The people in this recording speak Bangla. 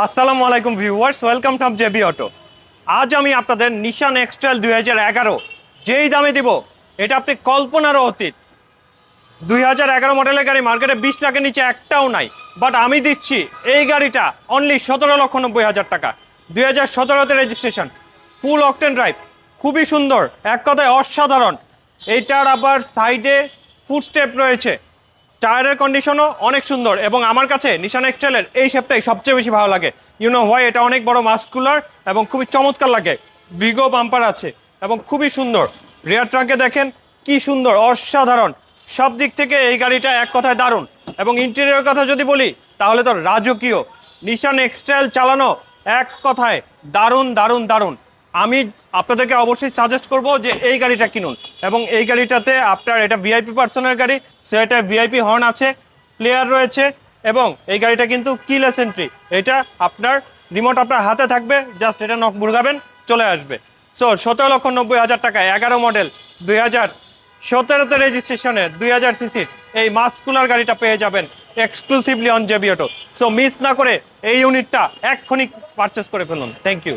আসসালামু আলাইকুম viewers, welcome to JB auto. আজ আমি আপনাদের নিশান এক্সট্রাল 2011 যেই দামে দিব এটা আপনি কল্পনারও অতীত। 2011 মডেলের গাড়ি মার্কেটে 20 লাখের নিচে একটাও নাই, বাট আমি দিচ্ছি এই গাড়িটা অনলি 17,90,000 টাকা। 2017তে রেজিস্ট্রেশন, ফুল অকটেন ড্রাইভ, খুবই সুন্দর, এক কথায় অসাধারণ। এইটার আবার সাইডে ফুটস্টেপ রয়েছে, টায়ারের কন্ডিশনও অনেক সুন্দর এবং আমার কাছে নিশান এক্সট্রালের এই শেপটাই সবচেয়ে বেশি ভালো লাগে। হোয়াই, এটা অনেক বড় মাস্কুলার এবং খুবই চমৎকার লাগে। বিগো বাম্পার আছে এবং খুবই সুন্দর। রিয়ার ট্রাঙ্কে দেখেন কি সুন্দর, অসাধারণ। সব দিক থেকে এই গাড়িটা এক কথায় দারুণ। এবং ইন্টেরিয়র কথা যদি বলি তাহলে তো রাজকীয়। নিশান এক্সট্রাল চালানো এক কথায় দারুণ দারুণ দারুণ। আমি আপনাদেরকে অবশ্যই সাজেস্ট করব যে এই গাড়িটা কিনুন। এবং এই গাড়িটাতে আপনার এটা ভিআইপি পার্সনের গাড়ি, সো এটা ভিআইপি হর্ন আছে, প্লেয়ার রয়েছে এবং এই গাড়িটা কিন্তু কিলেস এন্ট্রি। এটা আপনার রিমোট আপনার হাতে থাকবে, জাস্ট এটা নক মুরগাবেন, চলে আসবে। সো 17,90,000 টাকায় 11 মডেল 2017তে রেজিস্ট্রেশনে 2000 সিসির এই মাস্কুলার গাড়িটা পেয়ে যাবেন exclusively on JB Auto. So miss না করে এই ইউনিটটা এক্ষুনি পারচেস করে ফেলুন। Thank you.